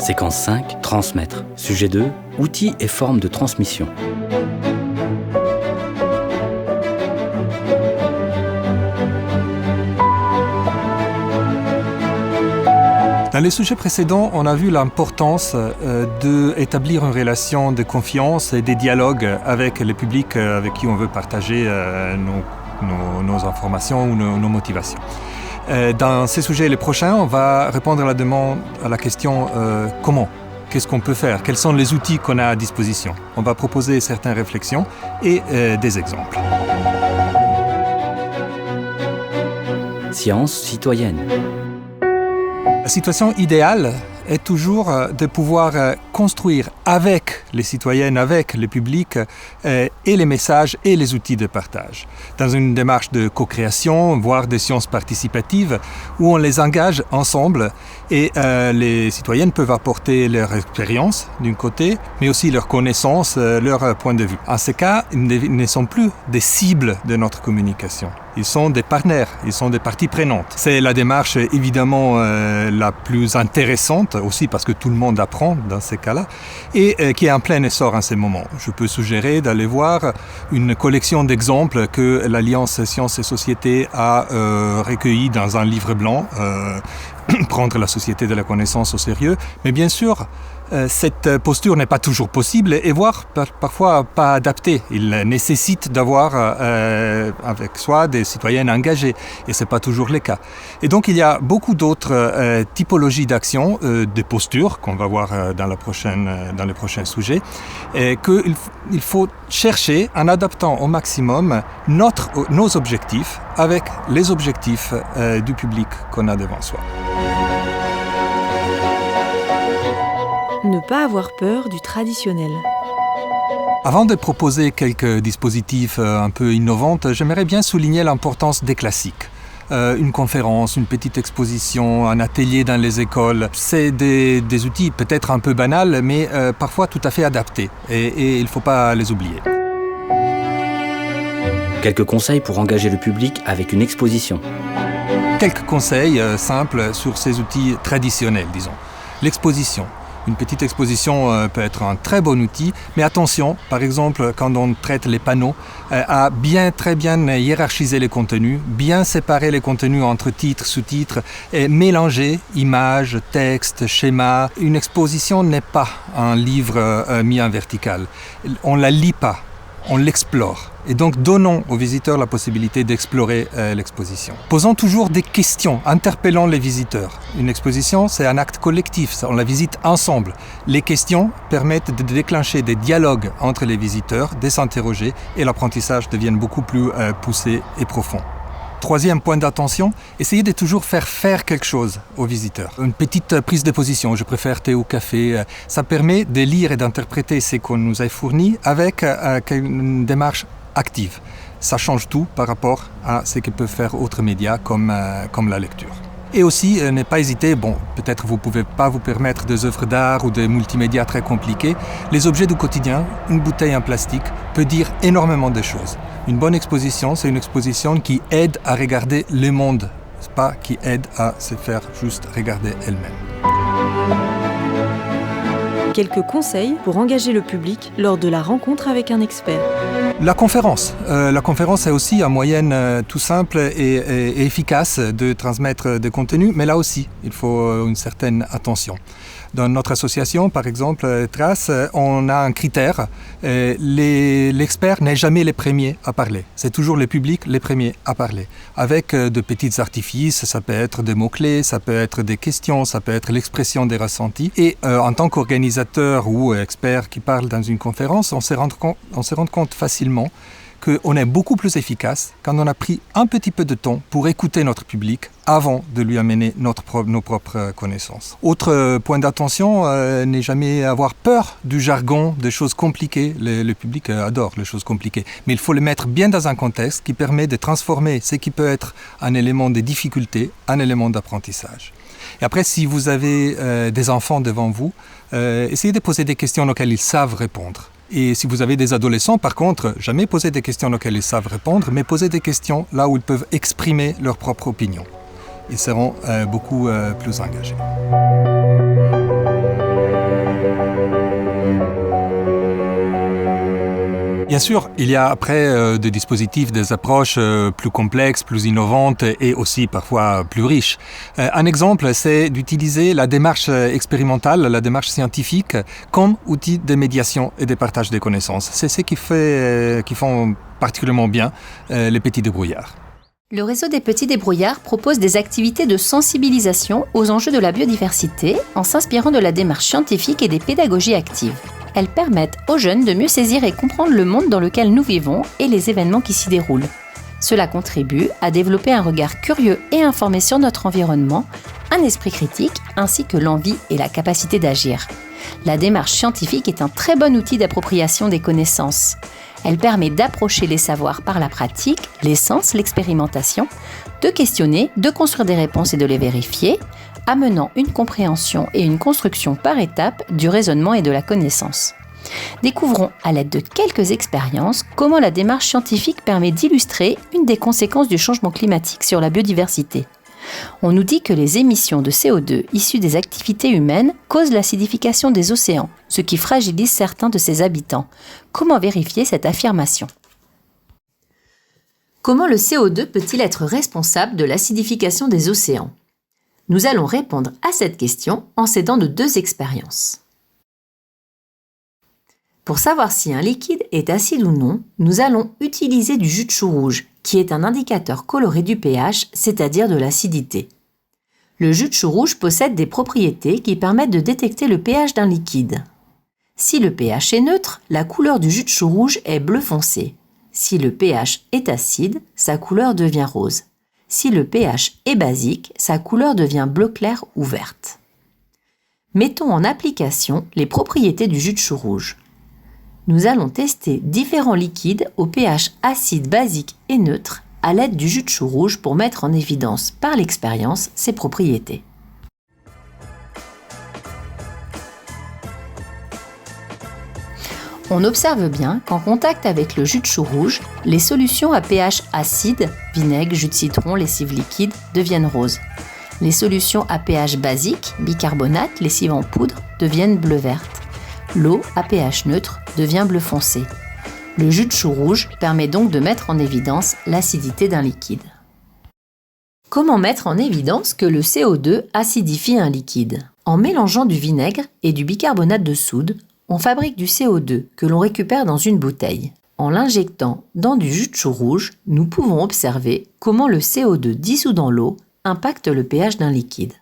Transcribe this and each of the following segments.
Séquence 5, transmettre. Sujet 2, outils et formes de transmission. Dans les sujets précédents, on a vu l'importance d'établir une relation de confiance et des dialogues avec le public avec qui on veut partager nos informations ou nos motivations. Dans ces sujets les prochains, on va répondre à la question comment ? Qu'est-ce qu'on peut faire ? Quels sont les outils qu'on a à disposition ? On va proposer certaines réflexions et des exemples. Science citoyenne. La situation idéale est toujours de pouvoir construire avec les citoyennes, avec le public, et les messages et les outils de partage. Dans une démarche de co-création, voire de sciences participatives, où on les engage ensemble et les citoyennes peuvent apporter leur expérience d'un côté, mais aussi leur connaissance, leur point de vue. En ce cas, ils ne sont plus des cibles de notre communication. Ils sont des partenaires, ils sont des parties prenantes. C'est la démarche évidemment la plus intéressante, aussi parce que tout le monde apprend dans ces cas-là, et qui est en plein essor en ces moments. Je peux suggérer d'aller voir une collection d'exemples que l'Alliance Sciences et Société a recueillis dans un livre blanc, prendre la société de la connaissance au sérieux, mais bien sûr, cette posture n'est pas toujours possible et voire parfois pas adaptée. Il nécessite d'avoir avec soi des citoyennes engagées et ce n'est pas toujours le cas. Et donc il y a beaucoup d'autres typologies d'actions, de postures qu'on va voir dans les prochains sujets, qu'il faut chercher en adaptant au maximum nos objectifs avec les objectifs du public qu'on a devant soi. Ne pas avoir peur du traditionnel. Avant de proposer quelques dispositifs un peu innovants, j'aimerais bien souligner l'importance des classiques. Une conférence, une petite exposition, un atelier dans les écoles, c'est des outils peut-être un peu banals, mais parfois tout à fait adaptés. Et il ne faut pas les oublier. Quelques conseils pour engager le public avec une exposition. Quelques conseils simples sur ces outils traditionnels, disons. L'exposition. Une petite exposition peut être un très bon outil, mais attention, par exemple, quand on traite les panneaux, à très bien hiérarchiser les contenus, bien séparer les contenus entre titres, sous-titres, et mélanger images, textes, schémas. Une exposition n'est pas un livre mis en vertical. On ne la lit pas, on l'explore. Et donc, donnons aux visiteurs la possibilité d'explorer l'exposition. Posons toujours des questions, interpellons les visiteurs. Une exposition, c'est un acte collectif, on la visite ensemble. Les questions permettent de déclencher des dialogues entre les visiteurs, de s'interroger, et l'apprentissage devient beaucoup plus poussé et profond. Troisième point d'attention, essayez de toujours faire quelque chose aux visiteurs. Une petite prise de position, je préfère thé ou café. Ça permet de lire et d'interpréter ce qu'on nous a fourni avec une démarche active. Ça change tout par rapport à ce que peuvent faire autres médias comme la lecture. Et aussi, ne pas hésiter, peut-être vous ne pouvez pas vous permettre des œuvres d'art ou des multimédias très compliqués. Les objets du quotidien, une bouteille en plastique, peut dire énormément de choses. Une bonne exposition, c'est une exposition qui aide à regarder le monde, pas qui aide à se faire juste regarder elle-même. Quelques conseils pour engager le public lors de la rencontre avec un expert. La conférence. La conférence est aussi un moyen tout simple et efficace de transmettre des contenus, mais là aussi, il faut une certaine attention. Dans notre association, par exemple, Trace, on a un critère. L'expert n'est jamais le premier à parler. C'est toujours le public les premiers à parler. Avec de petits artifices, ça peut être des mots-clés, ça peut être des questions, ça peut être l'expression des ressentis. Et en tant qu'organisateur ou expert qui parle dans une conférence, on se rend compte facilement qu'on est beaucoup plus efficace quand on a pris un petit peu de temps pour écouter notre public avant de lui amener nos propres connaissances. Autre point d'attention, n'est jamais avoir peur du jargon, des choses compliquées. Le public adore les choses compliquées. Mais il faut le mettre bien dans un contexte qui permet de transformer ce qui peut être un élément de difficulté en élément d'apprentissage. Et après, si vous avez des enfants devant vous, essayez de poser des questions auxquelles ils savent répondre. Et si vous avez des adolescents, par contre, jamais poser des questions auxquelles ils savent répondre, mais poser des questions là où ils peuvent exprimer leur propre opinion. Ils seront beaucoup plus engagés. Bien sûr, il y a après des dispositifs, des approches plus complexes, plus innovantes et aussi parfois plus riches. Un exemple, c'est d'utiliser la démarche expérimentale, la démarche scientifique, comme outil de médiation et de partage des connaissances. C'est ce qui font particulièrement bien les petits débrouillards. Le réseau des petits débrouillards propose des activités de sensibilisation aux enjeux de la biodiversité en s'inspirant de la démarche scientifique et des pédagogies actives. Elles permettent aux jeunes de mieux saisir et comprendre le monde dans lequel nous vivons et les événements qui s'y déroulent. Cela contribue à développer un regard curieux et informé sur notre environnement, un esprit critique ainsi que l'envie et la capacité d'agir. La démarche scientifique est un très bon outil d'appropriation des connaissances. Elle permet d'approcher les savoirs par la pratique, l'essence, l'expérimentation, de questionner, de construire des réponses et de les vérifier, amenant une compréhension et une construction par étapes du raisonnement et de la connaissance. Découvrons à l'aide de quelques expériences comment la démarche scientifique permet d'illustrer une des conséquences du changement climatique sur la biodiversité. On nous dit que les émissions de CO2 issues des activités humaines causent l'acidification des océans, ce qui fragilise certains de ses habitants. Comment vérifier cette affirmation ? Comment le CO2 peut-il être responsable de l'acidification des océans ? Nous allons répondre à cette question en s'aidant de 2 expériences. Pour savoir si un liquide est acide ou non, nous allons utiliser du jus de chou rouge, qui est un indicateur coloré du pH, c'est-à-dire de l'acidité. Le jus de chou rouge possède des propriétés qui permettent de détecter le pH d'un liquide. Si le pH est neutre, la couleur du jus de chou rouge est bleu foncé. Si le pH est acide, sa couleur devient rose. Si le pH est basique, sa couleur devient bleu clair ou verte. Mettons en application les propriétés du jus de chou rouge. Nous allons tester différents liquides au pH acide, basique et neutre à l'aide du jus de chou rouge pour mettre en évidence par l'expérience ses propriétés. On observe bien qu'en contact avec le jus de chou rouge, les solutions à pH acide, vinaigre, jus de citron, lessive liquide, deviennent roses. Les solutions à pH basique, bicarbonate, lessive en poudre, deviennent bleu-verte. L'eau à pH neutre devient bleu foncé. Le jus de chou rouge permet donc de mettre en évidence l'acidité d'un liquide. Comment mettre en évidence que le CO2 acidifie un liquide ? En mélangeant du vinaigre et du bicarbonate de soude, on fabrique du CO2 que l'on récupère dans une bouteille. En l'injectant dans du jus de chou rouge, nous pouvons observer comment le CO2 dissous dans l'eau impacte le pH d'un liquide.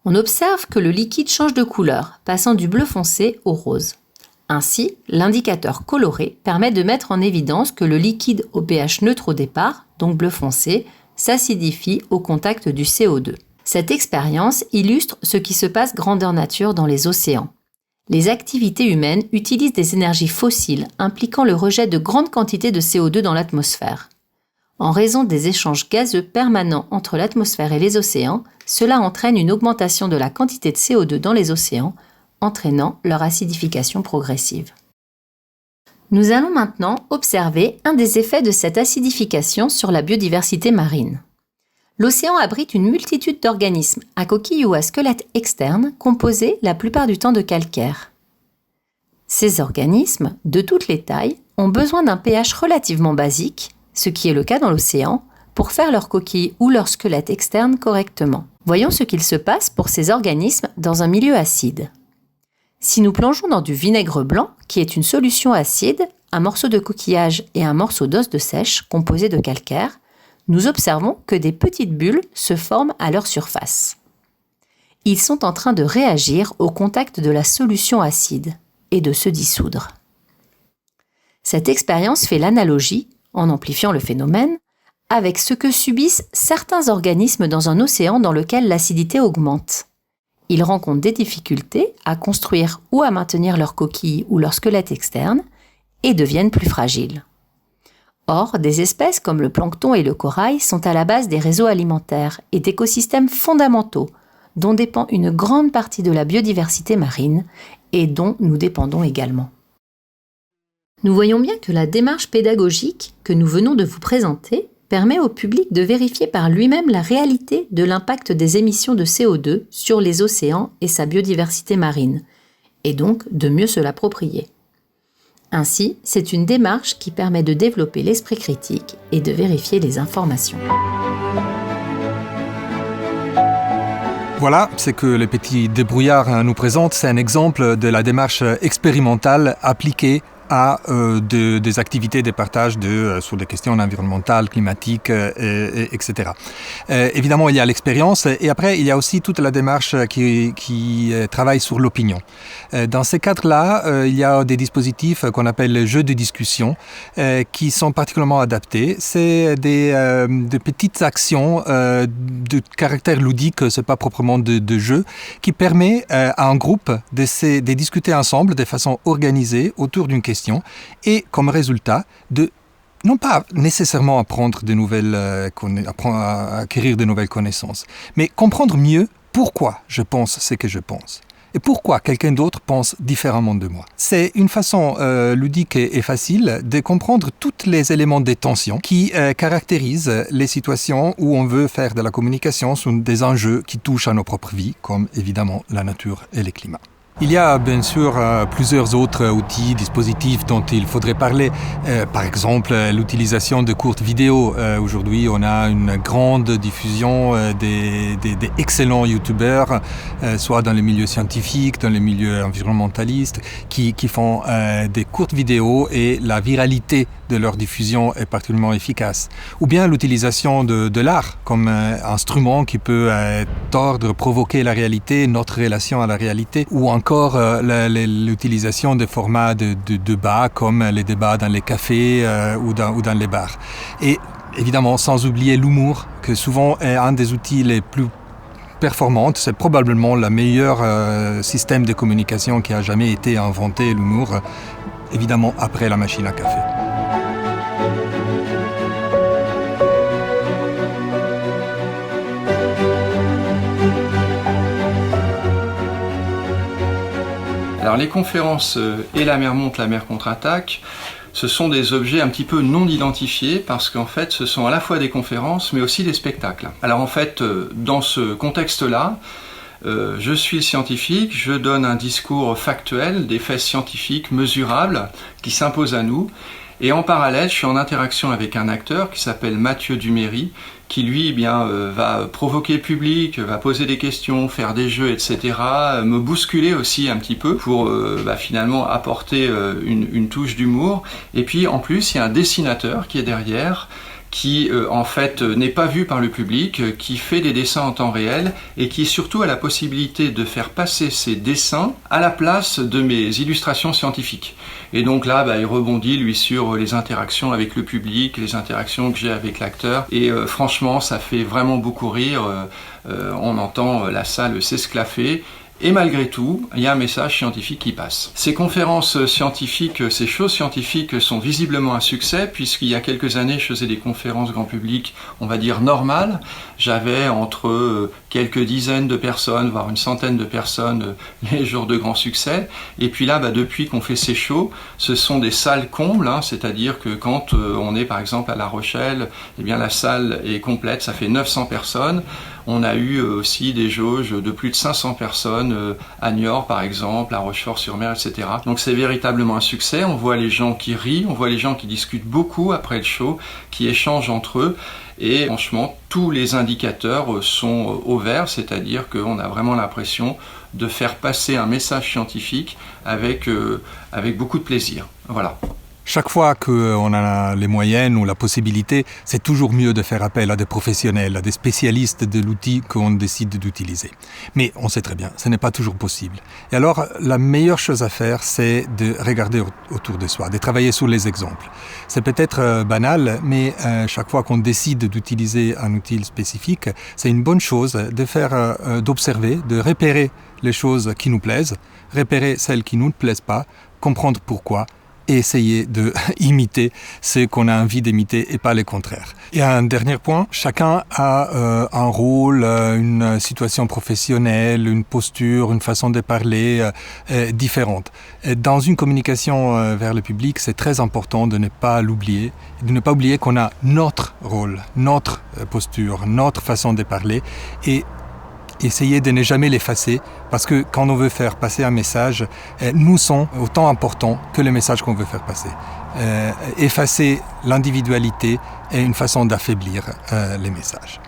On observe que le liquide change de couleur, passant du bleu foncé au rose. Ainsi, l'indicateur coloré permet de mettre en évidence que le liquide au pH neutre au départ, donc bleu foncé, s'acidifie au contact du CO2. Cette expérience illustre ce qui se passe grandeur nature dans les océans. Les activités humaines utilisent des énergies fossiles impliquant le rejet de grandes quantités de CO2 dans l'atmosphère. En raison des échanges gazeux permanents entre l'atmosphère et les océans, cela entraîne une augmentation de la quantité de CO2 dans les océans, entraînant leur acidification progressive. Nous allons maintenant observer un des effets de cette acidification sur la biodiversité marine. L'océan abrite une multitude d'organismes à coquille ou à squelette externe composés la plupart du temps de calcaire. Ces organismes, de toutes les tailles, ont besoin d'un pH relativement basique, ce qui est le cas dans l'océan, pour faire leur coquille ou leur squelette externe correctement. Voyons ce qu'il se passe pour ces organismes dans un milieu acide. Si nous plongeons dans du vinaigre blanc, qui est une solution acide, un morceau de coquillage et un morceau d'os de sèche composé de calcaire, nous observons que des petites bulles se forment à leur surface. Ils sont en train de réagir au contact de la solution acide et de se dissoudre. Cette expérience fait l'analogie, en amplifiant le phénomène, avec ce que subissent certains organismes dans un océan dans lequel l'acidité augmente. Ils rencontrent des difficultés à construire ou à maintenir leur coquille ou leur squelette externe et deviennent plus fragiles. Or, des espèces comme le plancton et le corail sont à la base des réseaux alimentaires et d'écosystèmes fondamentaux dont dépend une grande partie de la biodiversité marine et dont nous dépendons également. Nous voyons bien que la démarche pédagogique que nous venons de vous présenter permet au public de vérifier par lui-même la réalité de l'impact des émissions de CO2 sur les océans et sa biodiversité marine, et donc de mieux se l'approprier. Ainsi, c'est une démarche qui permet de développer l'esprit critique et de vérifier les informations. Voilà, c'est que le petit débrouillard nous présente, c'est un exemple de la démarche expérimentale appliquée à des activités de partage sur des questions environnementales, climatiques, etc. Évidemment, il y a l'expérience et après, il y a aussi toute la démarche qui travaille sur l'opinion. Dans ces cadres-là, il y a des dispositifs qu'on appelle les jeux de discussion qui sont particulièrement adaptés. C'est des petites actions de caractère ludique, c'est pas proprement de jeu, qui permet à un groupe de discuter ensemble de façon organisée autour d'une question et comme résultat de non pas nécessairement apprendre à acquérir de nouvelles connaissances, mais comprendre mieux pourquoi je pense ce que je pense et pourquoi quelqu'un d'autre pense différemment de moi. C'est une façon ludique et facile de comprendre tous les éléments des tensions qui caractérisent les situations où on veut faire de la communication sur des enjeux qui touchent à nos propres vies, comme évidemment la nature et le climat. Il y a bien sûr plusieurs autres outils, dispositifs dont il faudrait parler. Par exemple, l'utilisation de courtes vidéos. Aujourd'hui, on a une grande diffusion des excellents youtubeurs, soit dans les milieux scientifiques, dans les milieux environnementalistes, qui font des courtes vidéos et la viralité de leur diffusion est particulièrement efficace. Ou bien l'utilisation de l'art comme instrument qui peut tordre, provoquer la réalité, notre relation à la réalité, ou encore l'utilisation de formats de débats comme les débats dans les cafés ou dans les bars. Et évidemment, sans oublier l'humour, que souvent est un des outils les plus performants. C'est probablement le meilleur système de communication qui a jamais été inventé, l'humour, évidemment après la machine à café. Alors les conférences et la mer monte, la mer contre-attaque, ce sont des objets un petit peu non identifiés parce qu'en fait ce sont à la fois des conférences mais aussi des spectacles. Alors en fait dans ce contexte-là, je suis scientifique, je donne un discours factuel, des faits scientifiques mesurables qui s'imposent à nous. Et en parallèle, je suis en interaction avec un acteur qui s'appelle Mathieu Duméry, qui lui va provoquer le public, va poser des questions, faire des jeux, etc., me bousculer aussi un petit peu pour finalement apporter une touche d'humour. Et puis en plus, il y a un dessinateur qui est derrière, qui en fait n'est pas vu par le public, qui fait des dessins en temps réel et qui surtout a la possibilité de faire passer ses dessins à la place de mes illustrations scientifiques. Et donc là, il rebondit lui sur les interactions avec le public, les interactions que j'ai avec l'acteur. Et franchement, ça fait vraiment beaucoup rire. On entend la salle s'esclaffer. Et malgré tout, il y a un message scientifique qui passe. Ces conférences scientifiques, ces choses scientifiques sont visiblement un succès, puisqu'il y a quelques années, je faisais des conférences grand public, on va dire normales. J'avais entre quelques dizaines de personnes, voire une centaine de personnes, les jours de grand succès. Et puis là, depuis qu'on fait ces shows, ce sont des salles combles, c'est-à-dire que quand on est par exemple à La Rochelle, eh bien la salle est complète, ça fait 900 personnes. On a eu aussi des jauges de plus de 500 personnes à Niort par exemple, à Rochefort-sur-Mer, etc. Donc c'est véritablement un succès. On voit les gens qui rient, on voit les gens qui discutent beaucoup après le show, qui échangent entre eux. Et franchement, tous les indicateurs sont au vert, c'est-à-dire qu'on a vraiment l'impression de faire passer un message scientifique avec beaucoup de plaisir. Voilà. Chaque fois qu'on a les moyens ou la possibilité, c'est toujours mieux de faire appel à des professionnels, à des spécialistes de l'outil qu'on décide d'utiliser. Mais on sait très bien, ce n'est pas toujours possible. Et alors, la meilleure chose à faire, c'est de regarder autour de soi, de travailler sur les exemples. C'est peut-être banal, mais chaque fois qu'on décide d'utiliser un outil spécifique, c'est une bonne chose d'observer, de repérer les choses qui nous plaisent, repérer celles qui ne nous plaisent pas, comprendre pourquoi, et essayer d'imiter ce qu'on a envie d'imiter et pas le contraire. Et un dernier point, chacun a un rôle, une situation professionnelle, une posture, une façon de parler différente. Et dans une communication vers le public, c'est très important de ne pas l'oublier, de ne pas oublier qu'on a notre rôle, notre posture, notre façon de parler et Essayez de ne jamais l'effacer, parce que quand on veut faire passer un message, nous sommes autant importants que le message qu'on veut faire passer. Effacer l'individualité est une façon d'affaiblir les messages.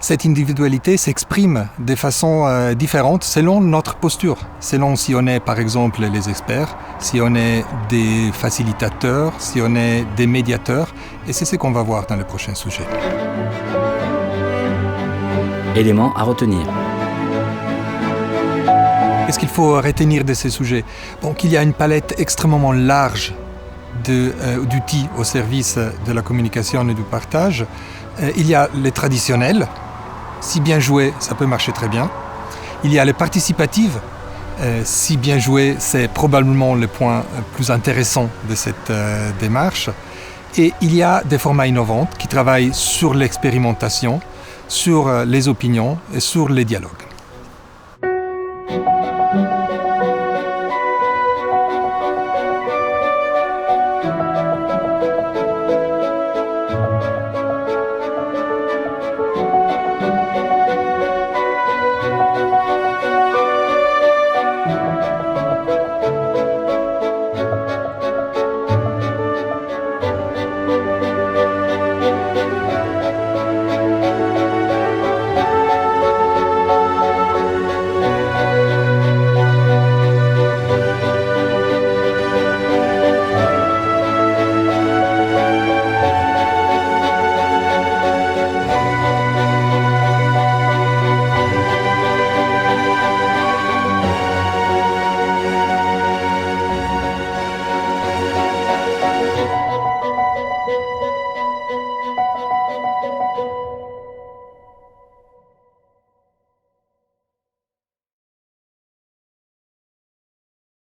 Cette individualité s'exprime de façon différente selon notre posture, selon si on est par exemple les experts, si on est des facilitateurs, si on est des médiateurs, et c'est ce qu'on va voir dans le prochain sujet. Éléments à retenir. Qu'est-ce qu'il faut retenir de ces sujets? Qu'il y a une palette extrêmement large d'outils au service de la communication et du partage. Il y a les traditionnels. Si bien joué, ça peut marcher très bien. Il y a les participatives. Si bien joué, c'est probablement le point plus intéressant de cette démarche. Et il y a des formats innovants qui travaillent sur l'expérimentation, sur les opinions et sur les dialogues.